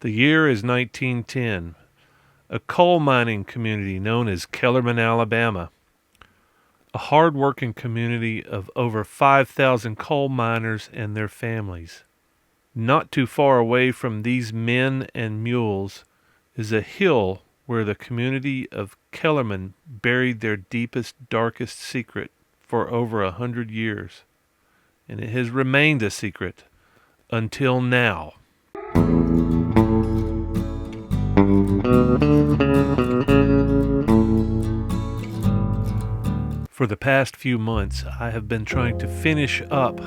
The year is 1910. A coal mining community known as Kellerman, Alabama. A hard-working community of over 5,000 coal miners and their families. Not too far away from these men and mules is a hill where the community of Kellerman buried their deepest, darkest secret for over 100 years. And it has remained a secret until now. For the past few months, I have been trying to finish up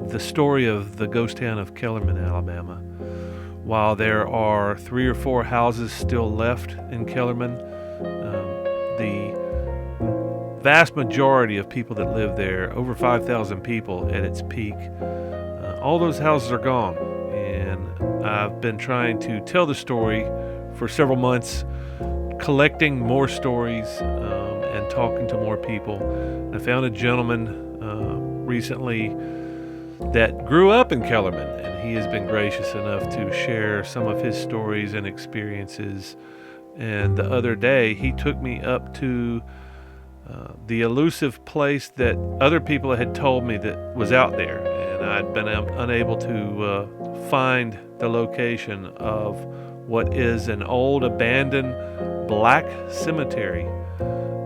the story of the ghost town of Kellerman, Alabama. While there are 3 or 4 houses still left in Kellerman, the vast majority of people that live there, over 5,000 people at its peak, all those houses are gone. And I've been trying to tell the story for several months, collecting more stories and talking to more people. I found a gentleman recently that grew up in Kellerman, and he has been gracious enough to share some of his stories and experiences. And the other day, he took me up to the elusive place that other people had told me that was out there, and I'd been unable to find the location of what is an old abandoned black cemetery.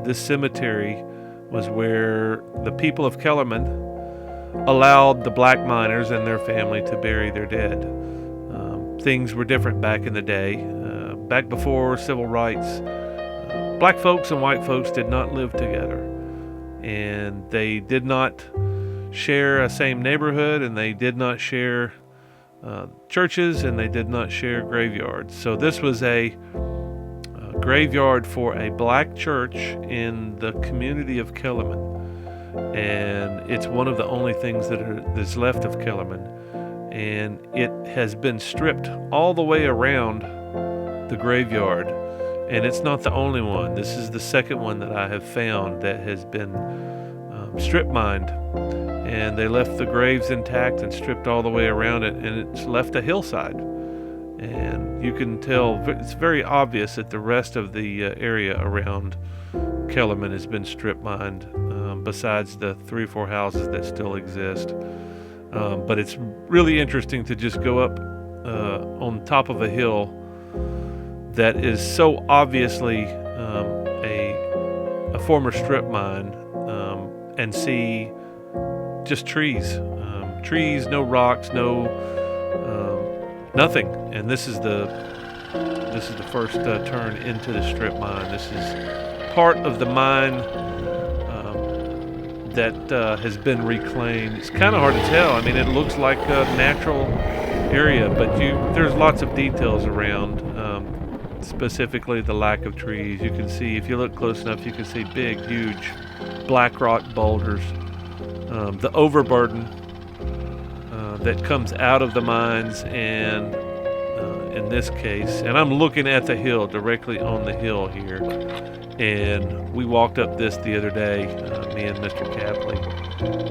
This cemetery was where the people of Kellerman allowed the black miners and their family to bury their dead. Things were different back in the day. Back before civil rights, black folks and white folks did not live together. And they did not share a same neighborhood, and they did not share churches, and they did not share graveyards. So this was a graveyard for a black church in the community of Kellerman, and it's one of the only things that's left of Kellerman, and it has been stripped all the way around the graveyard, and it's not the only one. This is the second one that I have found that has been strip mined, and they left the graves intact and stripped all the way around it, and it's left a hillside. And you can tell, it's very obvious that the rest of the area around Kellerman has been strip mined, besides the 3 or 4 houses that still exist. But it's really interesting to just go up on top of a hill that is so obviously a former strip mine, and see just trees, no rocks, nothing. And this is the first turn into the strip mine. This is part of the mine that has been reclaimed. It's kind of hard to tell. I mean, it looks like a natural area, but there's lots of details around, specifically the lack of trees. You can see, if you look close enough, you can see big, huge black rock boulders. The overburden that comes out of the mines, and in this case, and I'm looking at the hill, directly on the hill here, and we walked up this the other day, me and Mr. Capley,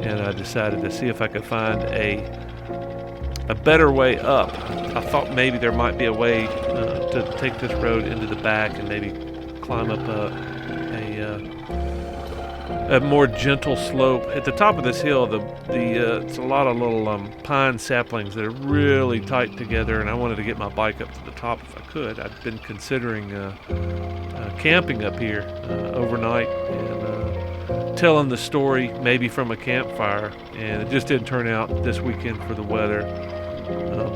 and I decided to see if I could find a better way up. I thought maybe there might be a way to take this road into the back and maybe climb up a more gentle slope. At the top of this hill, it's a lot of little pine saplings that are really tight together, and I wanted to get my bike up to the top if I could. I'd been considering camping up here overnight and telling the story maybe from a campfire, and it just didn't turn out this weekend for the weather.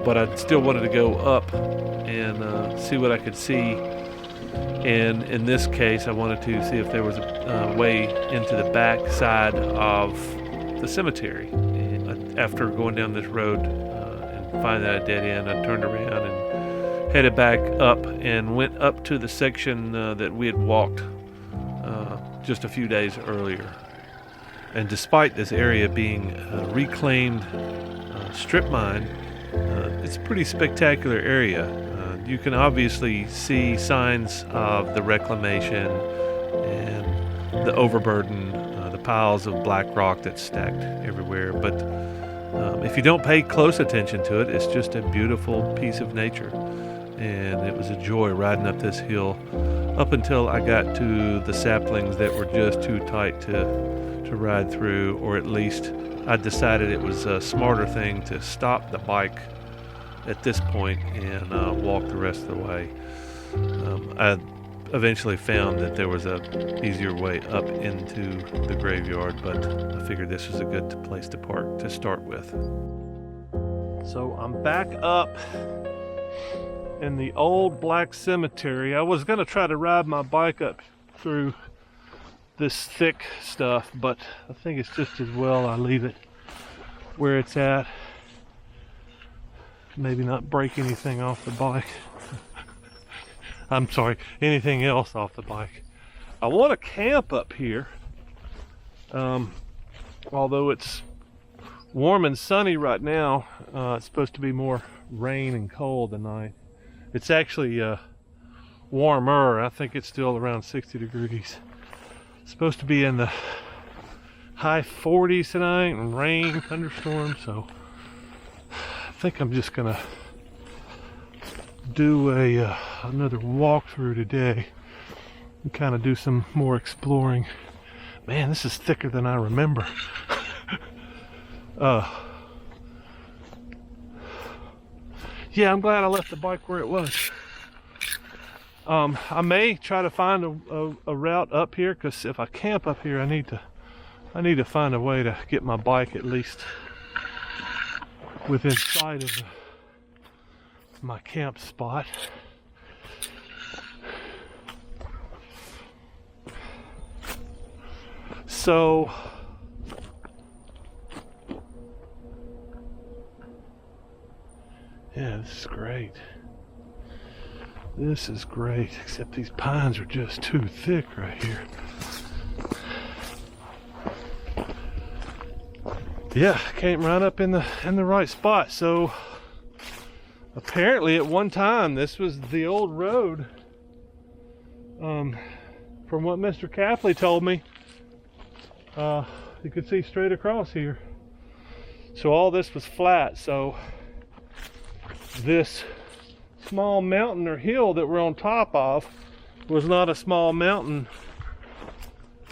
But I still wanted to go up and see what I could see. And in this case, I wanted to see if there was a way into the back side of the cemetery. And after going down this road and finding that dead end, I turned around and headed back up and went up to the section that we had walked just a few days earlier. And despite this area being reclaimed strip mine, it's a pretty spectacular area. You can obviously see signs of the reclamation and the overburden, the piles of black rock that's stacked everywhere. But if you don't pay close attention to it, it's just a beautiful piece of nature. and it was a joy riding up this hill up until I got to the saplings that were just too tight to ride through, or at least I decided it was a smarter thing to stop the bike at this point and walk the rest of the way. I eventually found that there was a easier way up into the graveyard, but I figured this was a good place to park to start with. So I'm back up in the old black cemetery. I was gonna try to ride my bike up through this thick stuff, but I think it's just as well I leave it where it's at. Maybe not break anything off the bike. I'm sorry, anything else off the bike. I want to camp up here, although it's warm and sunny right now. It's supposed to be more rain and cold tonight. It's actually warmer. I think it's still around 60 degrees. It's supposed to be in the high 40s tonight, and rain, thunderstorms. So I think I'm just gonna do another walkthrough today and kind of do some more exploring. Man, this is thicker than I remember. Yeah, I'm glad I left the bike where it was. I may try to find a route up here, because if I camp up here, I need to find a way to get my bike at least within sight of my camp spot. So yeah, this is great. This is great, except these pines are just too thick right here. Yeah, came right up in the right spot. So apparently at one time this was the old road. From what Mr. Capley told me, you could see straight across here. So all this was flat. So this small mountain or hill that we're on top of was not a small mountain.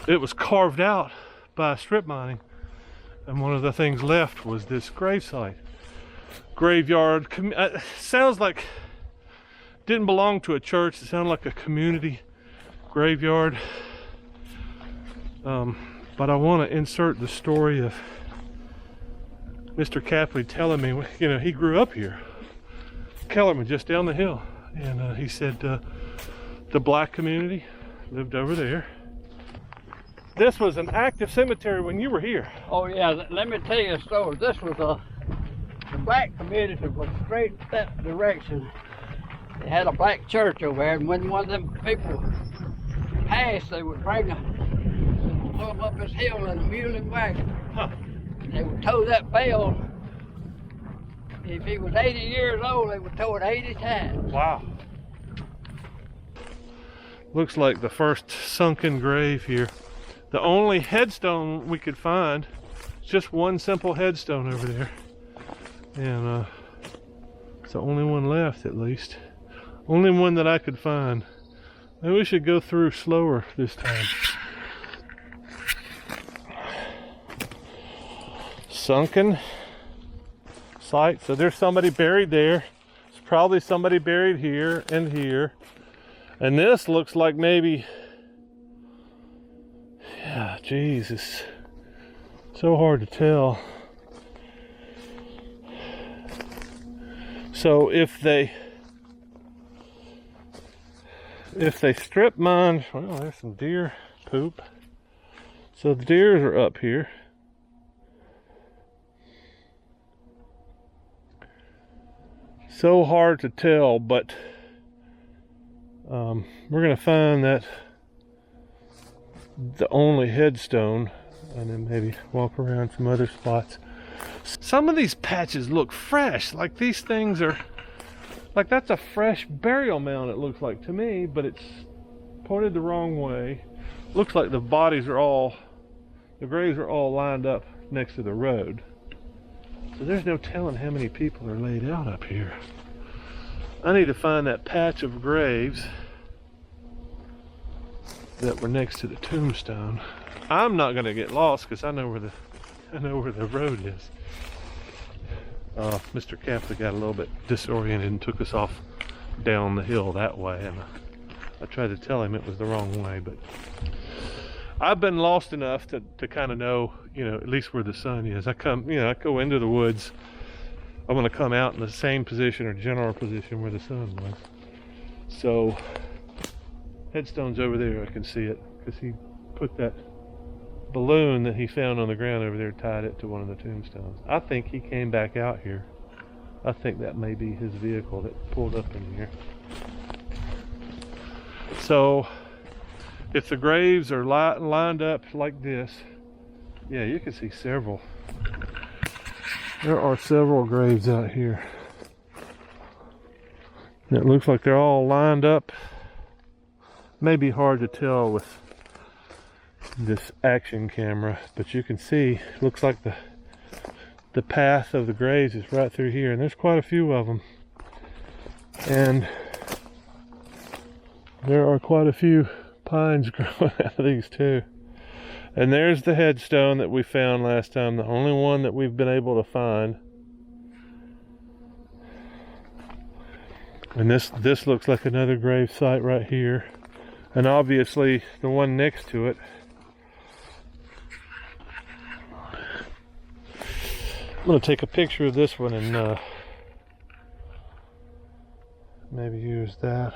It was carved out by strip mining, and one of the things left was this gravesite. Graveyard. Sounds like didn't belong to a church. It sounded like a community graveyard. But I want to insert the story of Mr. Capley telling me, you know, he grew up here, Kellerman, just down the hill, and he said the black community lived over there. This was an active cemetery when you were here. Oh yeah, let me tell you a story. This was the black community was straight that direction. They had a black church over there, and when one of them people passed, they would bring them up this hill in a mule wagon. Huh. They would tow that bell. If he was 80 years old, they would tow it 80 times. Wow. Looks like the first sunken grave here. The only headstone we could find, just one simple headstone over there. And it's the only one left, at least. Only one that I could find. Maybe we should go through slower this time. Sunken site. So there's somebody buried there. There's probably somebody buried here and here. And this looks like maybe, yeah, geez, it's so hard to tell. So if they strip mine, well, there's some deer poop. So the deers are up here. So hard to tell, but we're gonna find that the only headstone, and then maybe walk around some other spots. Some of these patches look fresh, like these things are, like that's a fresh burial mound, it looks like to me, but it's pointed the wrong way. Looks like the graves are all lined up next to the road. So there's no telling how many people are laid out up here. I need to find that patch of graves that were next to the tombstone. I'm not gonna get lost because I know where the road is. Mr. Capley got a little bit disoriented and took us off down the hill that way, and I tried to tell him it was the wrong way, but I've been lost enough to kind of know, at least where the sun is. I go into the woods. I'm going to come out in the same position or general position where the sun was. So, headstone's over there. I can see it because he put that balloon that he found on the ground over there, tied it to one of the tombstones. I think he came back out here. I think that may be his vehicle that pulled up in here. So, if the graves are lined up like this, yeah, you can see several. There are several graves out here. And it looks like they're all lined up. Maybe hard to tell with this action camera, but you can see, looks like the path of the graves is right through here, and there's quite a few of them. And there are quite a few pines growing out of these too. And there's the headstone that we found last time, the only one that we've been able to find. And this looks like another grave site right here, and obviously the one next to it. I'm going to take a picture of this one and maybe use that.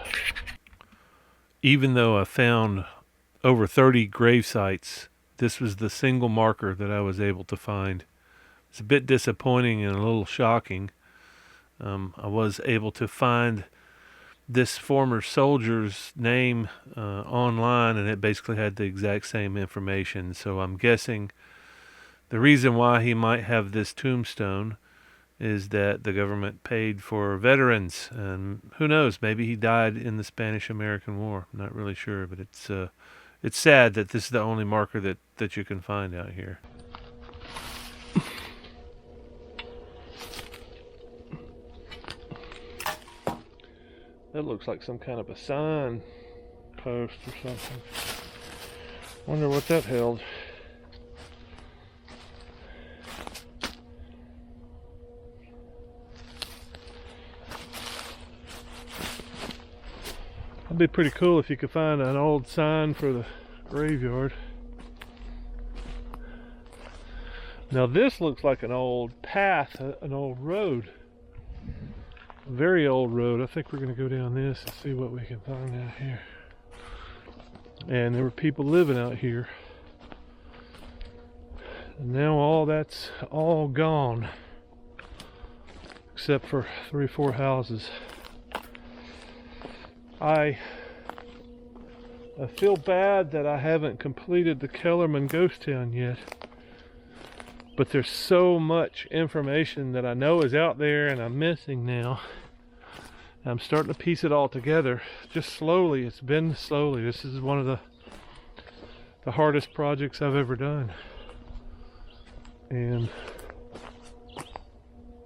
Even though I found over 30 grave sites, this was the single marker that I was able to find. It's a bit disappointing and a little shocking. I was able to find this former soldier's name online, and it basically had the exact same information. So I'm guessing the reason why he might have this tombstone is that the government paid for veterans, and who knows, maybe he died in the Spanish-American War. I'm not really sure, but it's sad that this is the only marker that you can find out here. That looks like some kind of a sign post or something. Wonder what that held. It'd be pretty cool if you could find an old sign for the graveyard. Now this looks like an old path, an old road. A very old road. I think we're going to go down this and see what we can find out here. And there were people living out here. And now all that's all gone. Except for 3 or 4 houses. I feel bad that I haven't completed the Kellerman ghost town yet, but there's so much information that I know is out there and I'm missing now. I'm starting to piece it all together, just slowly. It's been slowly. This is one of the hardest projects I've ever done. And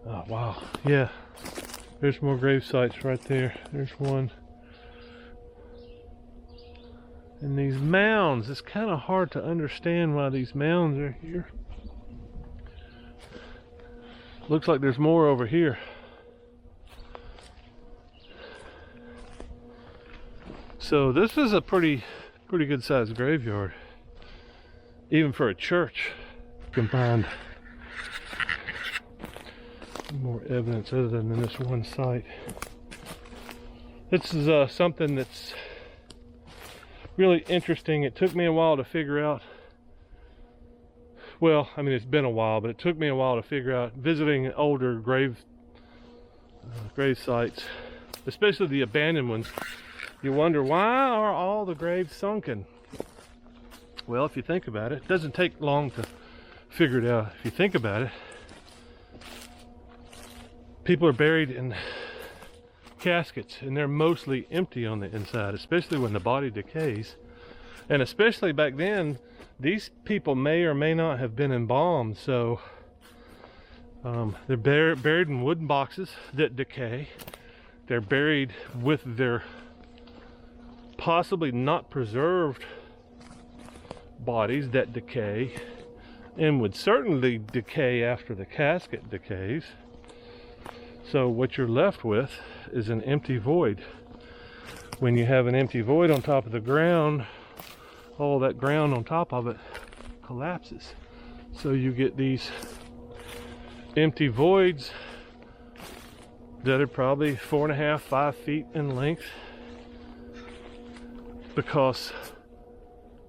oh wow, yeah, there's more grave sites right there. There's one. And these mounds, it's kind of hard to understand why these mounds are here. Looks like there's more over here. So this is a pretty good sized graveyard, even for a church. You can find more evidence other than this one site. This is something that's really interesting. It took me a while to figure out. Well, I mean, it's been a while, but it took me a while to figure out, visiting older grave sites, especially the abandoned ones. You wonder, why are all the graves sunken? Well, if you think about it, it doesn't take long to figure it out. If you think about it, people are buried in caskets and they're mostly empty on the inside, especially when the body decays. And especially back then, these people may or may not have been embalmed, so they're buried in wooden boxes that decay. They're buried with their possibly not preserved bodies that decay and would certainly decay after the casket decays. So what you're left with is an empty void. When you have an empty void on top of the ground, all that ground on top of it collapses. So you get these empty voids that are probably 4.5, 5 feet in length, because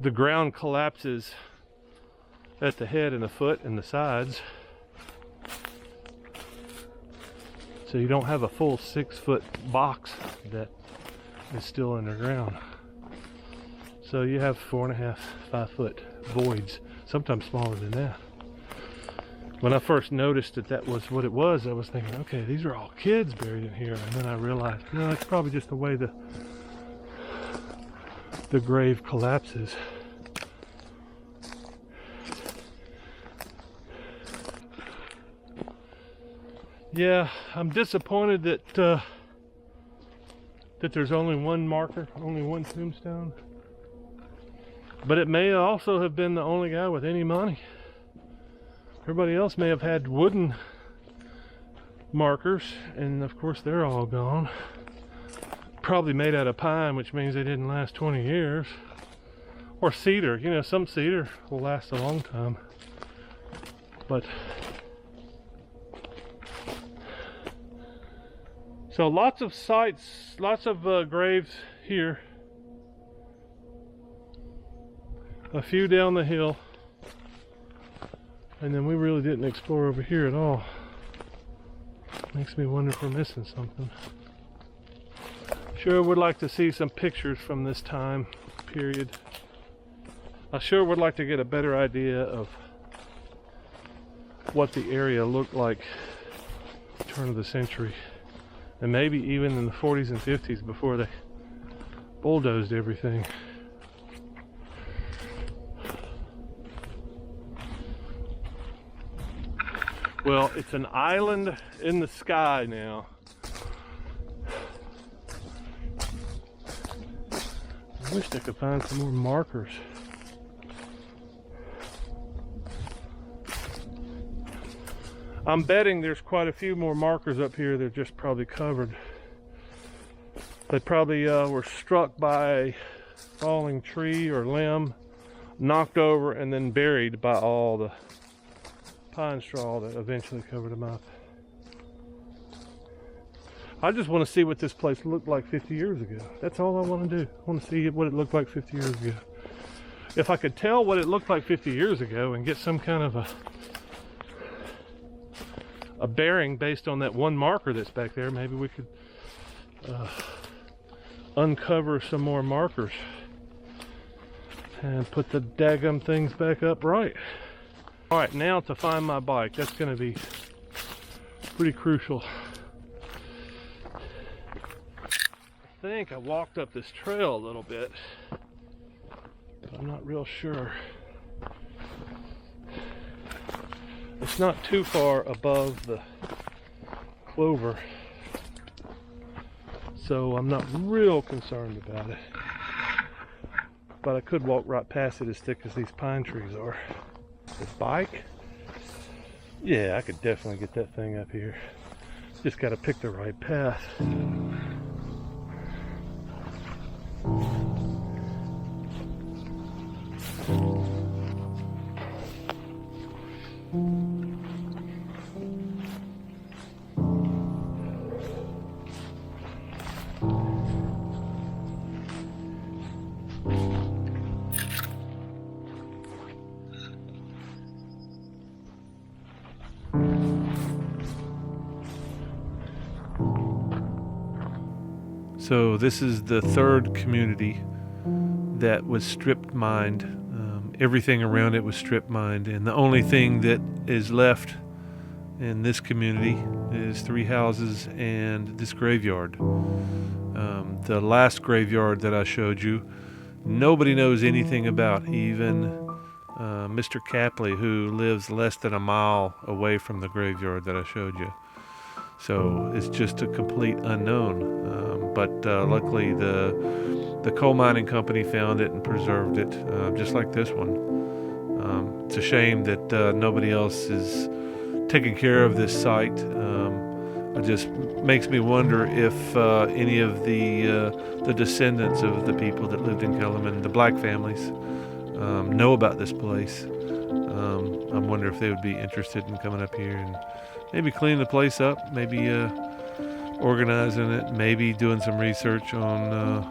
the ground collapses at the head and the foot and the sides. So you don't have a full 6-foot box that is still underground. So you have 4.5, 5-foot voids, sometimes smaller than that. When I first noticed that that was what it was, I was thinking, okay, these are all kids buried in here. And then I realized, no, it's probably just the way the grave collapses. Yeah, I'm disappointed that that there's only one marker, only one tombstone. But it may also have been the only guy with any money. Everybody else may have had wooden markers, and of course they're all gone. Probably made out of pine, which means they didn't last 20 years. Or cedar, you know, some cedar will last a long time. But so lots of sites, lots of graves here. A few down the hill. And then we really didn't explore over here at all. Makes me wonder if we're missing something. Sure would like to see some pictures from this time period. I sure would like to get a better idea of what the area looked like turn of the century. And maybe even in the 40s and 50s before they bulldozed everything. Well, it's an island in the sky now. I wish I could find some more markers. I'm betting there's quite a few more markers up here. They're just probably covered. They probably were struck by a falling tree or limb, knocked over, and then buried by all the pine straw that eventually covered them up. I just want to see what this place looked like 50 years ago. That's all I want to do. I want to see what it looked like 50 years ago. If I could tell what it looked like 50 years ago and get some kind of a bearing based on that one marker that's back there, maybe we could uncover some more markers and put the daggum things back up right. Alright, now to find my bike. That's going to be pretty crucial. I think I walked up this trail a little bit, but I'm not real sure. It's not too far above the clover, so I'm not real concerned about it. But I could walk right past it as thick as these pine trees are. This bike? Yeah, I could definitely get that thing up here. Just got to pick the right path. So this is the third community that was strip mined. Everything around it was strip mined, and the only thing that is left in this community is 3 houses and this graveyard. The last graveyard that I showed you, nobody knows anything about, even Mr. Capley, who lives less than a mile away from the graveyard that I showed you. So it's just a complete unknown. But luckily, the coal mining company found it and preserved it, just like this one. It's a shame that nobody else is taking care of this site. It just makes me wonder if any of the descendants of the people that lived in Kellerman, the black families, know about this place. I wonder if they would be interested in coming up here and maybe cleaning the place up, maybe organizing it, maybe doing some research on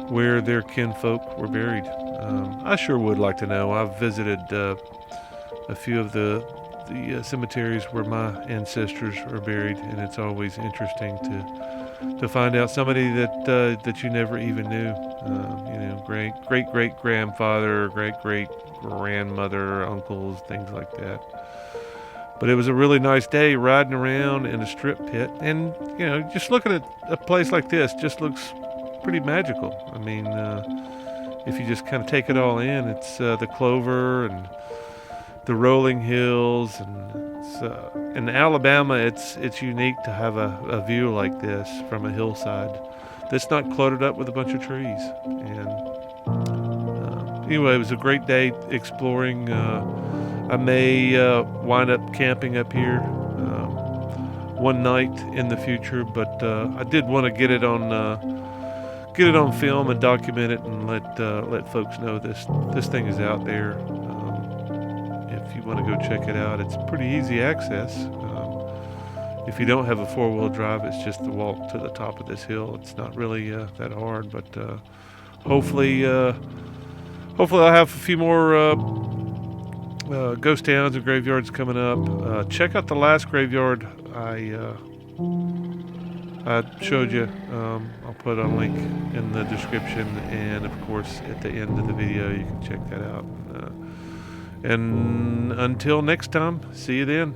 where their kinfolk were buried. I sure would like to know. I've visited a few of the cemeteries where my ancestors are buried, and it's always interesting to find out somebody that you never even knew. Great grandfather, great grandmother, uncles, things like that. But it was a really nice day riding around in a strip pit, and just looking at a place like this just looks pretty magical. I mean, if you just kind of take it all in, it's the clover and the rolling hills, and in Alabama, it's unique to have a view like this from a hillside that's not cluttered up with a bunch of trees. And anyway, it was a great day exploring. I may wind up camping up here one night in the future, but I did want to get it on film and document it and let folks know this thing is out there. If you want to go check it out, it's pretty easy access. If you don't have a four-wheel drive, it's just the walk to the top of this hill. It's not really that hard, but hopefully I'll have a few more ghost towns and graveyards coming up. Check out the last graveyard I showed you. I'll put a link in the description, and of course at the end of the video you can check that out. And until next time, see you then.